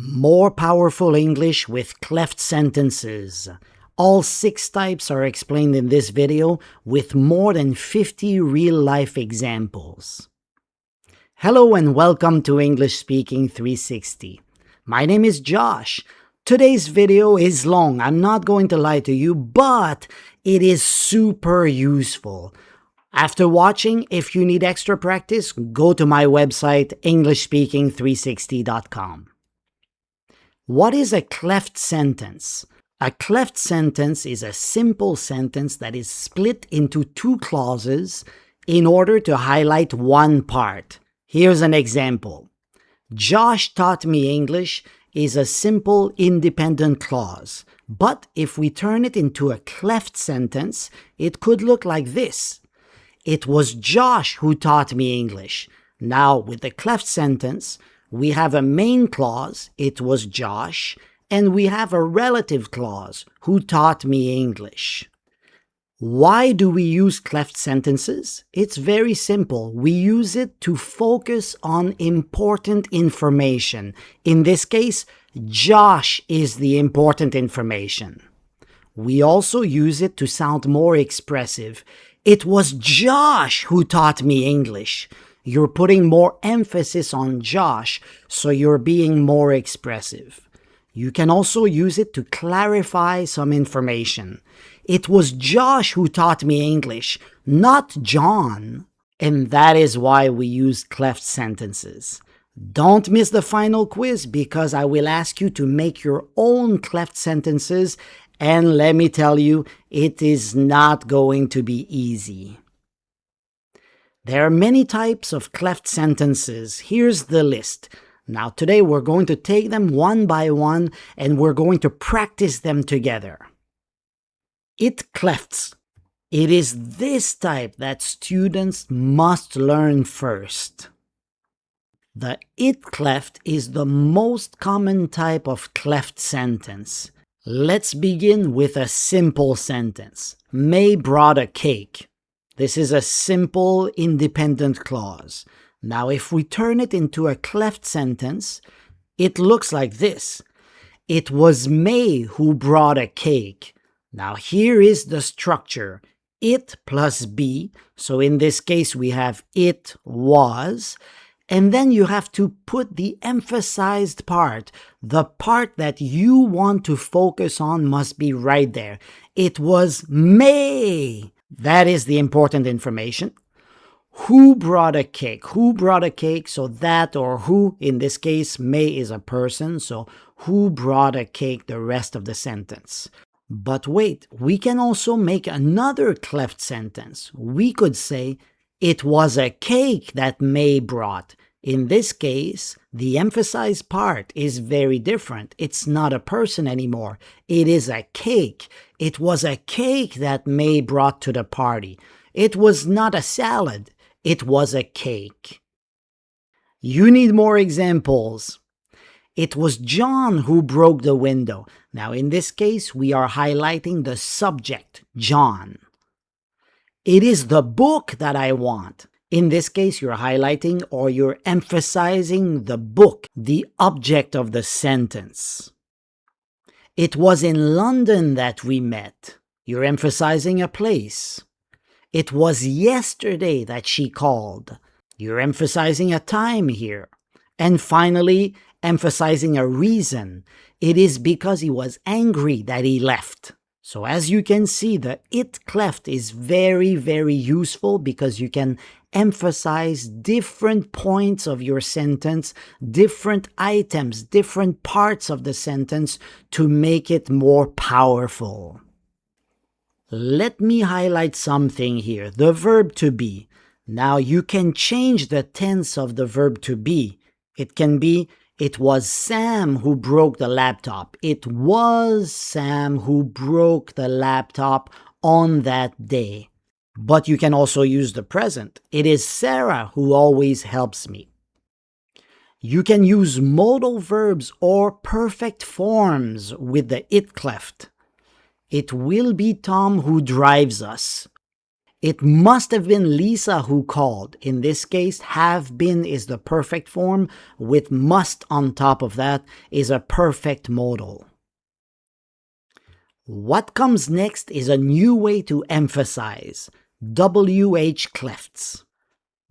More powerful English with cleft sentences. All 6 types are explained in this video with more than 50 real-life examples. Hello and welcome to English Speaking 360. My name is Josh. Today's video is long, I'm not going to lie to you, but it is super useful. After watching, if you need extra practice, go to my website englishspeaking360.com. What is a cleft sentence? A cleft sentence is a simple sentence that is split into 2 clauses in order to highlight one part. Here's an example. Josh taught me English is a simple independent clause, but if we turn it into a cleft sentence, it could look like this. It was Josh who taught me English. Now, with the cleft sentence, we have a main clause, it was Josh, and we have a relative clause, who taught me English. Why do we use cleft sentences? It's very simple. We use it to focus on important information. In this case, Josh is the important information. We also use it to sound more expressive. It was Josh who taught me English. You're putting more emphasis on Josh, so you're being more expressive. You can also use it to clarify some information. It was Josh who taught me English, not John. And that is why we use cleft sentences. Don't miss the final quiz because I will ask you to make your own cleft sentences, and let me tell you, it is not going to be easy. There are many types of cleft sentences. Here's the list. Now today we're going to take them one by one and we're going to practice them together. It-Clefts. It is this type that students must learn first. The it-cleft is the most common type of cleft sentence. Let's begin with a simple sentence. May brought a cake. This is a simple, independent clause. Now, if we turn it into a cleft sentence, it looks like this. It was May who brought a cake. Now, here is the structure. It plus be. So in this case, we have it was. And then you have to put the emphasized part. The part that you want to focus on must be right there. It was May. That is the important information. Who brought a cake? Who brought a cake? So that or who, in this case, May is a person. So who brought a cake, the rest of the sentence. But wait, we can also make another cleft sentence. We could say, it was a cake that May brought. In this case, the emphasized part is very different. It's not a person anymore. It is a cake. It was a cake that May brought to the party. It was not a salad. It was a cake. You need more examples. It was John who broke the window. Now, in this case, we are highlighting the subject, John. It is the book that I want. In this case, you're highlighting or you're emphasizing the book, the object of the sentence. It was in London that we met. You're emphasizing a place. It was yesterday that she called. You're emphasizing a time here. And finally, emphasizing a reason. It is because he was angry that he left. So as you can see, the it-cleft is very, very useful because you can emphasize different points of your sentence, different items, different parts of the sentence to make it more powerful. Let me highlight something here, the verb to be. Now you can change the tense of the verb to be. It can be, it was Sam who broke the laptop. It was Sam who broke the laptop on that day. But you can also use the present. It is Sarah who always helps me. You can use modal verbs or perfect forms with the it-cleft. It will be Tom who drives us. It must have been Lisa who called. In this case, have been is the perfect form, with must on top of that is a perfect modal. What comes next is a new way to emphasize, Wh-Clefts.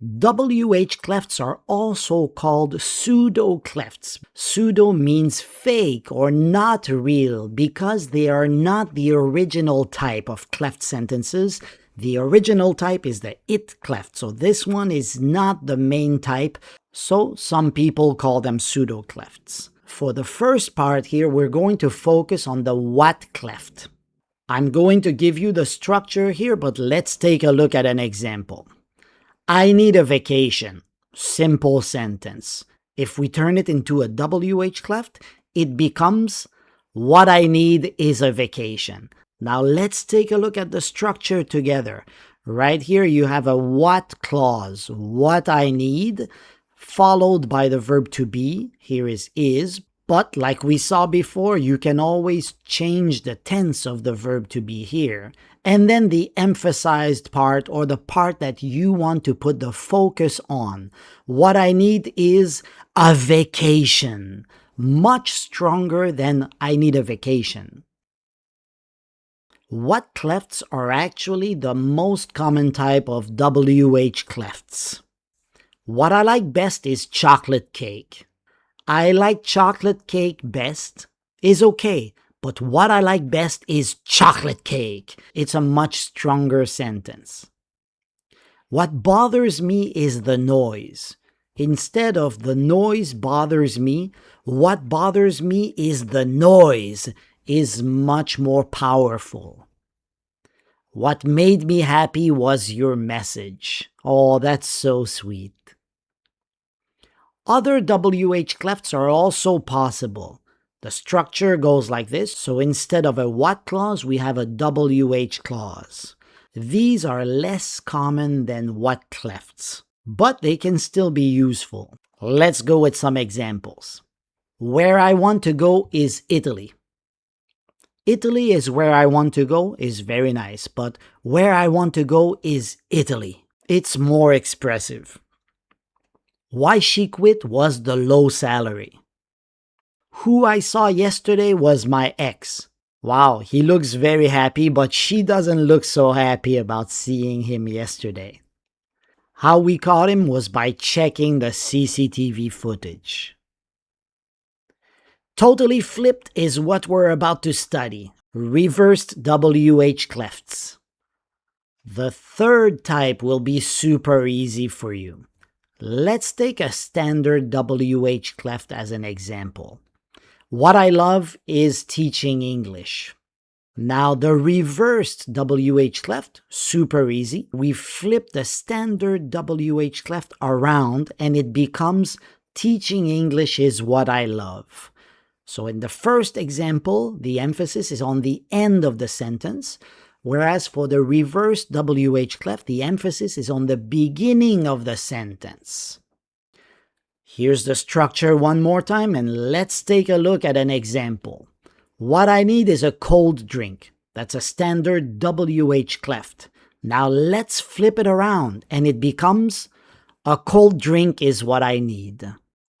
Wh-Clefts are also called pseudo-clefts. Pseudo means fake or not real because they are not the original type of cleft sentences. The original type is the It-Cleft, so this one is not the main type, so some people call them pseudo-clefts. For the first part here, we're going to focus on the What-Cleft. I'm going to give you the structure here, but let's take a look at an example. I need a vacation. Simple sentence. If we turn it into a Wh-Cleft, it becomes what I need is a vacation. Now let's take a look at the structure together. Right here you have a what clause, what I need, followed by the verb to be. Here is, but like we saw before, you can always change the tense of the verb to be here. And then the emphasized part, or the part that you want to put the focus on. What I need is a vacation. Much stronger than I need a vacation. What-Clefts are actually the most common type of Wh-Clefts. What I like best is chocolate cake. I like chocolate cake best is okay, but what I like best is chocolate cake. It's a much stronger sentence. What bothers me is the noise. Instead of the noise bothers me, what bothers me is the noise is much more powerful. What made me happy was your message. Oh, that's so sweet. Other Wh-Clefts are also possible. The structure goes like this, so instead of a what clause, we have a WH clause. These are less common than What-Clefts, but they can still be useful. Let's go with some examples. Where I want to go is Italy. Italy is where I want to go is very nice, but where I want to go is Italy. It's more expressive. Why she quit was the low salary. Who I saw yesterday was my ex. Wow, he looks very happy, but she doesn't look so happy about seeing him yesterday. How we caught him was by checking the CCTV footage. Totally flipped is what we're about to study. Reversed Wh-Clefts. The third type will be super easy for you. Let's take a standard Wh-Cleft as an example. What I love is teaching English. Now the reversed Wh-Cleft, super easy. We flip the standard Wh-Cleft around and it becomes teaching English is what I love. So in the first example, the emphasis is on the end of the sentence, whereas for the reversed Wh-Cleft, the emphasis is on the beginning of the sentence. Here's the structure one more time, and let's take a look at an example. What I need is a cold drink. That's a standard Wh-Cleft. Now let's flip it around, and it becomes a cold drink is what I need.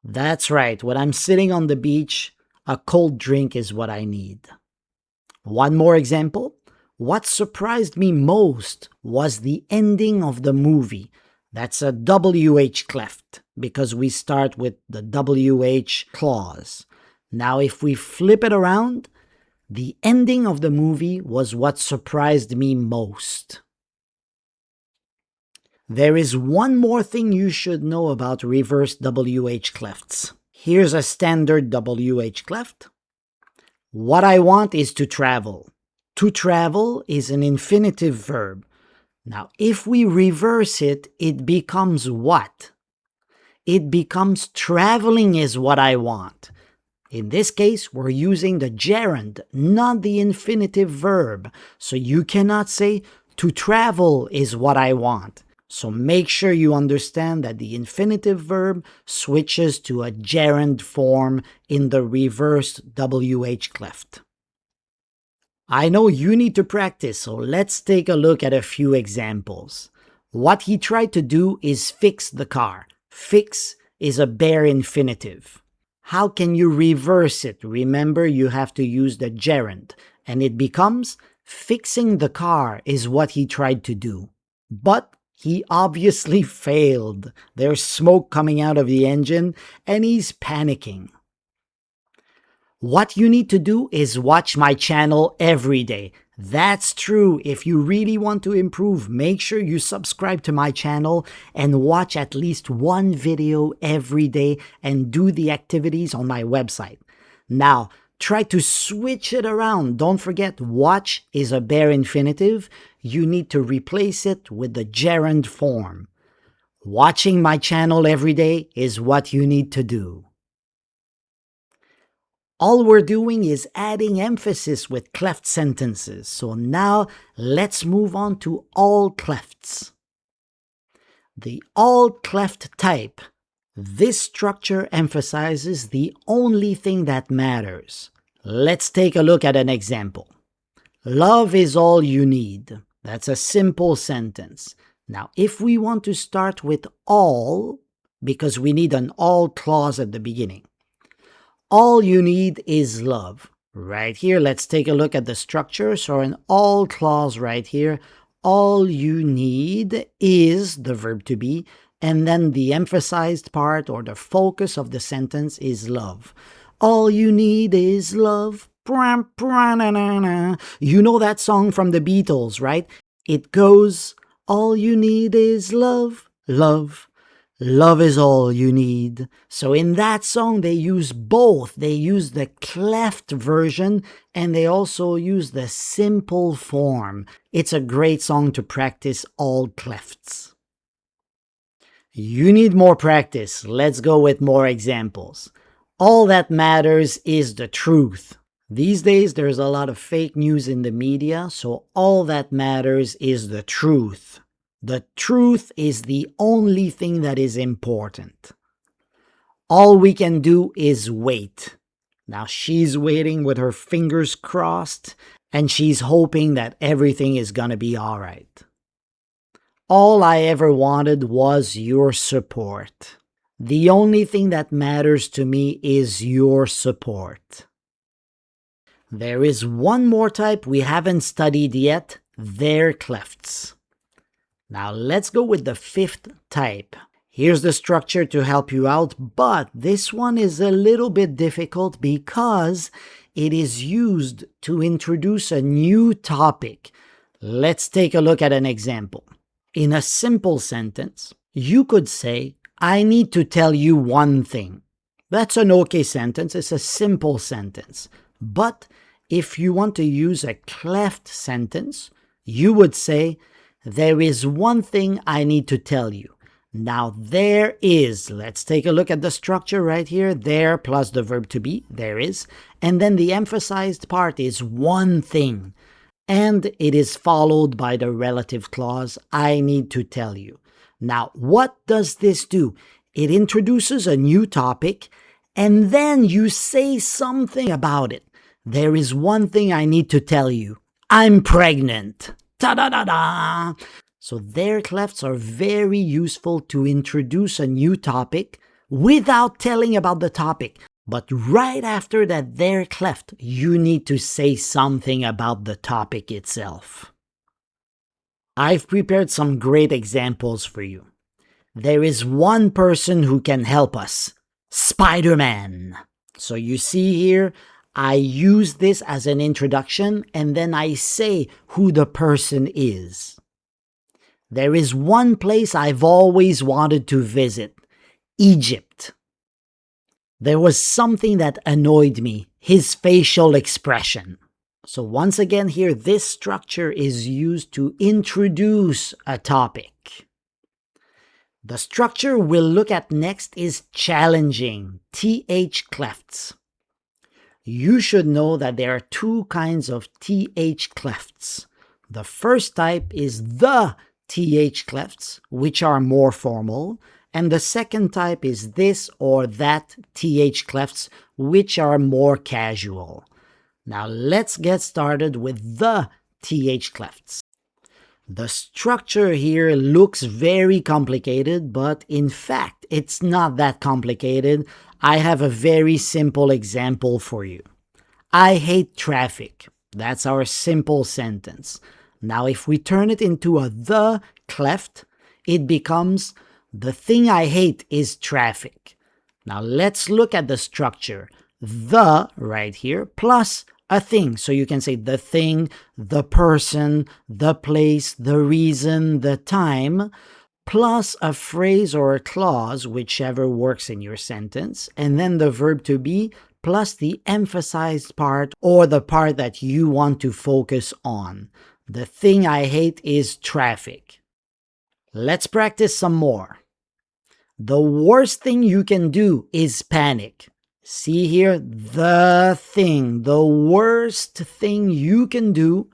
That's right, when I'm sitting on the beach, a cold drink is what I need. One more example. What surprised me most was the ending of the movie. That's a Wh-Cleft because we start with the WH clause. Now if we flip it around, the ending of the movie was what surprised me most. There is one more thing you should know about reversed Wh-Clefts. Here's a standard Wh-Cleft. What I want is to travel. To travel is an infinitive verb. Now, if we reverse it, it becomes what? It becomes traveling is what I want. In this case, we're using the gerund, not the infinitive verb. So you cannot say, to travel is what I want. So make sure you understand that the infinitive verb switches to a gerund form in the reversed Wh-Cleft. I know you need to practice, so let's take a look at a few examples. What he tried to do is fix the car. Fix is a bare infinitive. How can you reverse it? Remember, you have to use the gerund, and it becomes fixing the car is what he tried to do. But he obviously failed. There's smoke coming out of the engine, and he's panicking. What you need to do is watch my channel every day. That's true. If you really want to improve, make sure you subscribe to my channel and watch at least one video every day and do the activities on my website. Now, try to switch it around. Don't forget, watch is a bare infinitive. You need to replace it with the gerund form. Watching my channel every day is what you need to do. All we're doing is adding emphasis with cleft sentences. So now let's move on to all-clefts. The all-cleft type. This structure emphasizes the only thing that matters. Let's take a look at an example. Love is all you need. That's a simple sentence. Now, if we want to start with all, because we need an all clause at the beginning, all you need is love. Right here, let's take a look at the structure. So an all clause right here, all you need is the verb to be, and then the emphasized part or the focus of the sentence is love. All you need is love. You know that song from the Beatles, right? It goes, all you need is love, love. Love is all you need. So in that song, they use both. They use the cleft version and they also use the simple form. It's a great song to practice all-clefts. You need more practice. Let's go with more examples. All that matters is the truth. These days, there's a lot of fake news in the media, so all that matters is the truth. The truth is the only thing that is important. All we can do is wait. Now she's waiting with her fingers crossed, and she's hoping that everything is gonna be all right. All I ever wanted was your support. The only thing that matters to me is your support. There is one more type we haven't studied yet, There-Clefts. Now let's go with the fifth type. Here's the structure to help you out, but this one is a little bit difficult because it is used to introduce a new topic. Let's take a look at an example. In a simple sentence, you could say, I need to tell you one thing. That's an okay sentence. It's a simple sentence. But if you want to use a cleft sentence, you would say, there is one thing I need to tell you. Now there is, let's take a look at the structure right here. There plus the verb to be, there is. And then the emphasized part is one thing. And it is followed by the relative clause, I need to tell you. Now what does this do? It introduces a new topic and then you say something about it. There is one thing I need to tell you. I'm pregnant. Ta-da-da-da! So There-Clefts are very useful to introduce a new topic without telling about the topic. But right after that There-Cleft, you need to say something about the topic itself. I've prepared some great examples for you. There is one person who can help us. Spider-Man. So you see here, I use this as an introduction and then I say who the person is. There is one place I've always wanted to visit, Egypt. There was something that annoyed me, his facial expression. So once again here, this structure is used to introduce a topic. The structure we'll look at next is challenging, Th-Clefts. You should know that there are two kinds of Th-Clefts. The first type is the Th-Clefts, which are more formal, and the second type is this or that Th-Clefts, which are more casual. Now let's get started with the Th-Clefts. The structure here looks very complicated, but in fact, it's not that complicated. I have a very simple example for you. I hate traffic. That's our simple sentence. Now, if we turn it into a the cleft, it becomes the thing I hate is traffic. Now, let's look at the structure. The right here plus a thing. So you can say the thing, the person, the place, the reason, the time, plus a phrase or a clause, whichever works in your sentence, and then the verb to be plus the emphasized part or the part that you want to focus on. The thing I hate is traffic. Let's practice some more. The worst thing you can do is panic. See here, the thing, the worst thing you can do,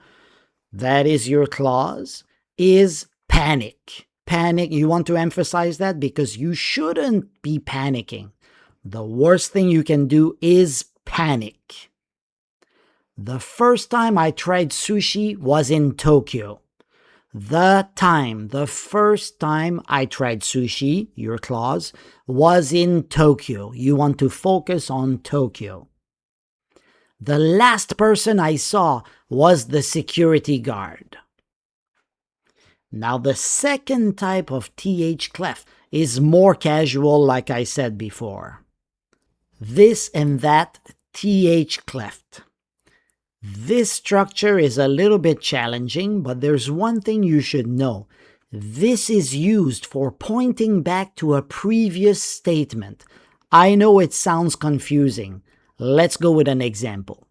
that is your clause, is panic. Panic, you want to emphasize that because you shouldn't be panicking. The worst thing you can do is panic. The first time I tried sushi was in Tokyo. The first time I tried sushi, your clause, was in Tokyo. You want to focus on Tokyo. The last person I saw was the security guard. Now the second type of Th-Cleft is more casual, like I said before. This and that Th-Cleft. This structure is a little bit challenging, but there's one thing you should know. This is used for pointing back to a previous statement. I know it sounds confusing. Let's go with an example.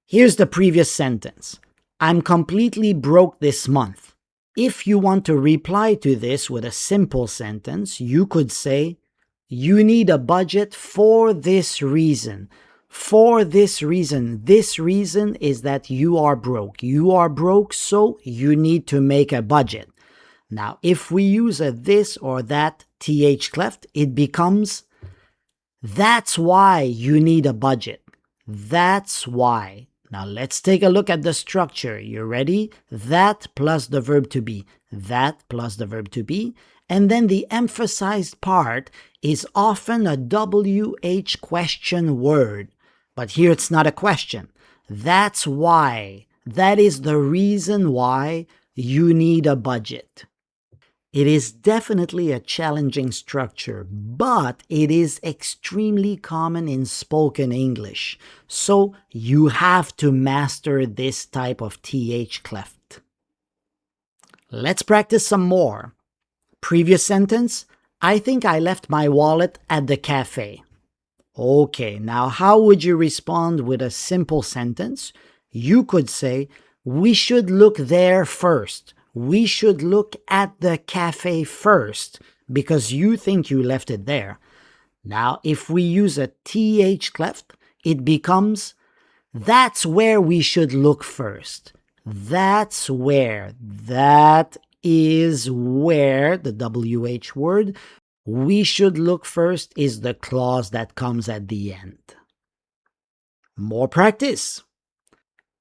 Here's the previous sentence. I'm completely broke this month. If you want to reply to this with a simple sentence, you could say, you need a budget for this reason. For this reason. This reason is that you are broke. You are broke, so you need to make a budget. Now, if we use a this or that Th-Cleft, it becomes, that's why you need a budget. That's why. Now, let's take a look at the structure. You ready? That plus the verb to be. That plus the verb to be. And then the emphasized part is often a WH question word. But here it's not a question. That's why. That is the reason why you need a budget. It is definitely a challenging structure, but it is extremely common in spoken English. So you have to master this type of Th-Cleft. Let's practice some more. Previous sentence, I think I left my wallet at the cafe. Okay, now how would you respond with a simple sentence? You could say, we should look there first. We should look at the cafe first because you think you left it there. Now, if we use a Th-Cleft, it becomes, that's where we should look first. That's where. That is where, the WH word, we should look first is the clause that comes at the end. More practice.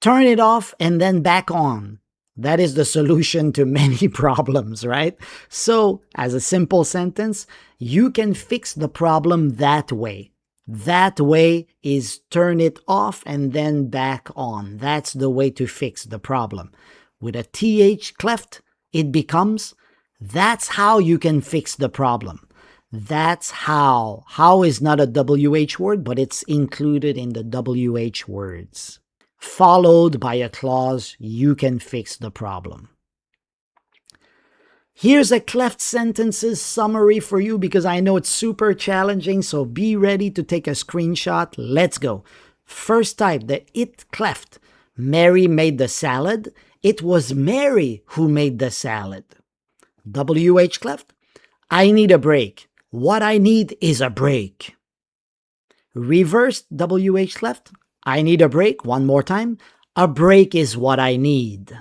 Turn it off and then back on. That is the solution to many problems, right? So, as a simple sentence, you can fix the problem that way. That way is turn it off and then back on. That's the way to fix the problem. With a Th-Cleft, it becomes, that's how you can fix the problem. That's how. How is not a WH word, but it's included in the WH words. Followed by a clause, you can fix the problem. Here's a cleft sentences summary for you because I know it's super challenging, so be ready to take a screenshot. Let's go. First type, the It-Cleft. Mary made the salad. It was Mary who made the salad. WH-Cleft. I need a break. What I need is a break. Reversed WH-Cleft. I need a break. One more time. A break is what I need.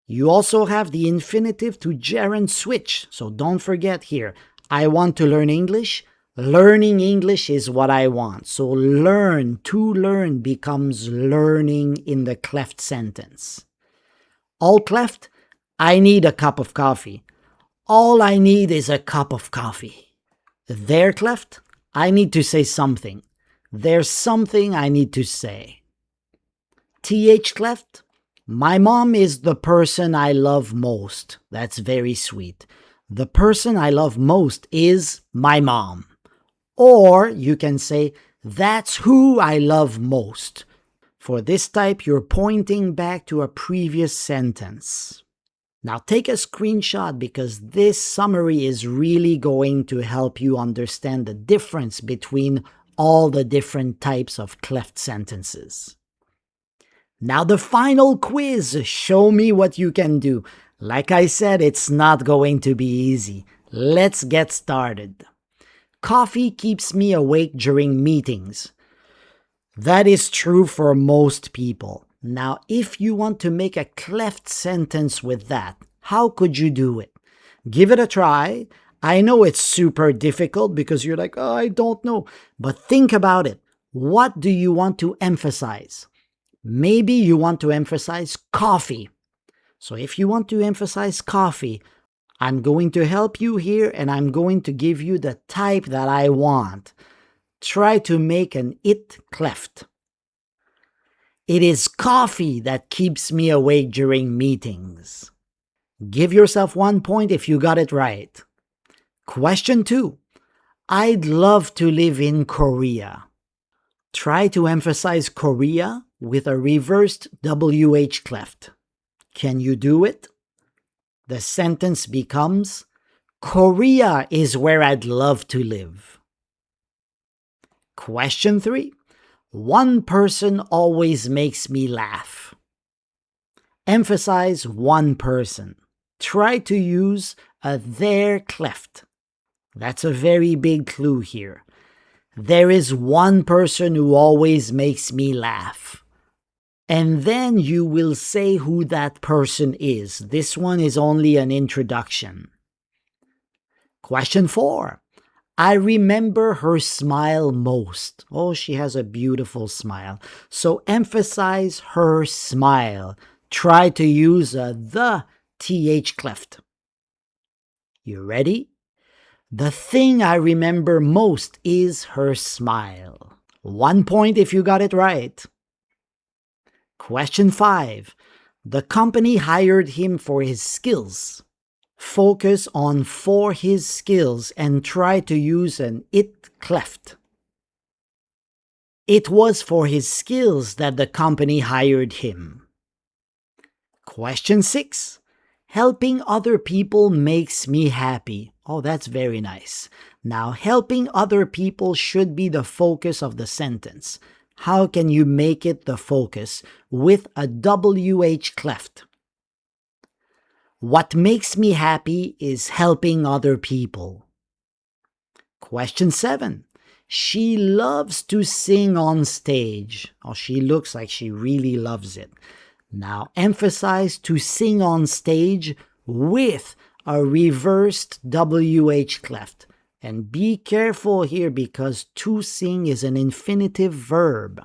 You also have the infinitive to gerund switch. So don't forget here. I want to learn English. Learning English is what I want. So to learn becomes learning in the cleft sentence. All-Cleft, I need a cup of coffee. All I need is a cup of coffee. There-Cleft, I need to say something. There's something I need to say. Th-Cleft, my mom is the person I love most. That's very sweet. The person I love most is my mom. Or you can say, that's who I love most. For this type, you're pointing back to a previous sentence. Now take a screenshot because this summary is really going to help you understand the difference between all the different types of cleft sentences. Now the final quiz, show me what you can do. Like I said, it's not going to be easy. Let's get started. Coffee keeps me awake during meetings. That is true for most people. Now, if you want to make a cleft sentence with that, how could you do it? Give it a try. I know it's super difficult because you're like, oh, I don't know. But think about it. What do you want to emphasize? Maybe you want to emphasize coffee. So if you want to emphasize coffee, I'm going to help you here and I'm going to give you the type that I want. Try to make an it-cleft. It is coffee that keeps me awake during meetings. Give yourself 1 point if you got it right. Question 2. I'd love to live in Korea. Try to emphasize Korea with a reversed WH cleft. Can you do it? The sentence becomes, Korea is where I'd love to live. Question 3. One person always makes me laugh. Emphasize one person. Try to use a There-Cleft. That's a very big clue here. There is one person who always makes me laugh. And then you will say who that person is. This one is only an introduction. Question 4. I remember her smile most. Oh, she has a beautiful smile. So emphasize her smile. Try to use the TH cleft. You ready? The thing I remember most is her smile. 1 point if you got it right. Question 5. The company hired him for his skills. Focus on for his skills and try to use an it-cleft. It was for his skills that the company hired him. Question 6. Helping other people makes me happy. Oh, that's very nice. Now, helping other people should be the focus of the sentence. How can you make it the focus? With a WH cleft. What makes me happy is helping other people. Question 7. She loves to sing on stage. Oh, she looks like she really loves it. Now emphasize to sing on stage with a reversed WH cleft. And be careful here because to sing is an infinitive verb.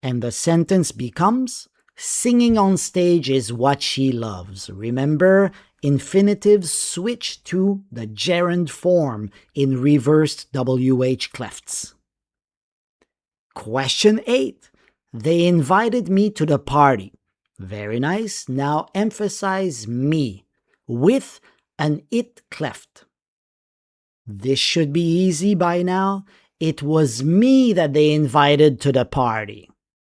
And the sentence becomes, singing on stage is what she loves. Remember, infinitives switch to the gerund form in reversed WH clefts. Question 8. They invited me to the party. Very nice. Now emphasize me with an it cleft. This should be easy by now. It was me that they invited to the party.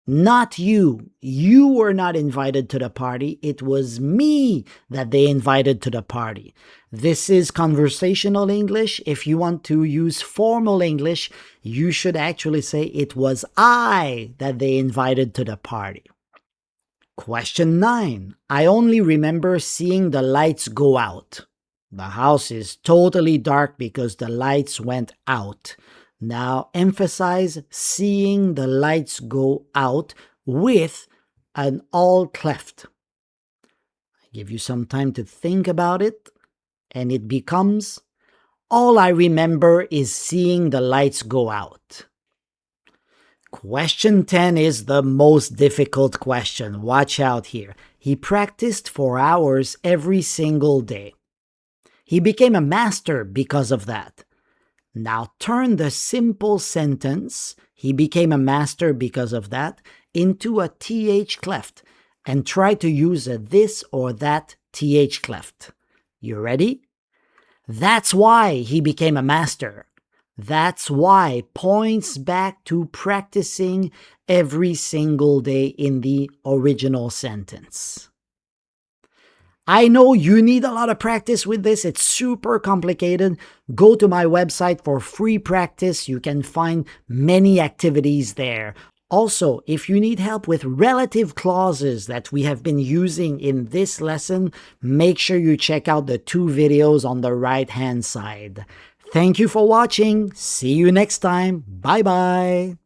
Not you. You were not invited to the party. It was me that they invited to the party. This is conversational English. If you want to use formal English, you should actually say it was I that they invited to the party. Question 9. I only remember seeing the lights go out. The house is totally dark because the lights went out. Now emphasize seeing the lights go out with an all-cleft. I give you some time to think about it, and it becomes, All I remember is seeing the lights go out. Question 10 is the most difficult question. Watch out here. He practiced for hours every single day. He became a master because of that. Now turn the simple sentence, he became a master because of that, into a th cleft and try to use a this or that th cleft. You ready? That's why he became a master. That's why points back to practicing every single day in the original sentence. I know you need a lot of practice with this. It's super complicated. Go to my website for free practice. You can find many activities there. Also, if you need help with relative clauses that we have been using in this lesson, make sure you check out the 2 videos on the right-hand side. Thank you for watching. See you next time. Bye-bye.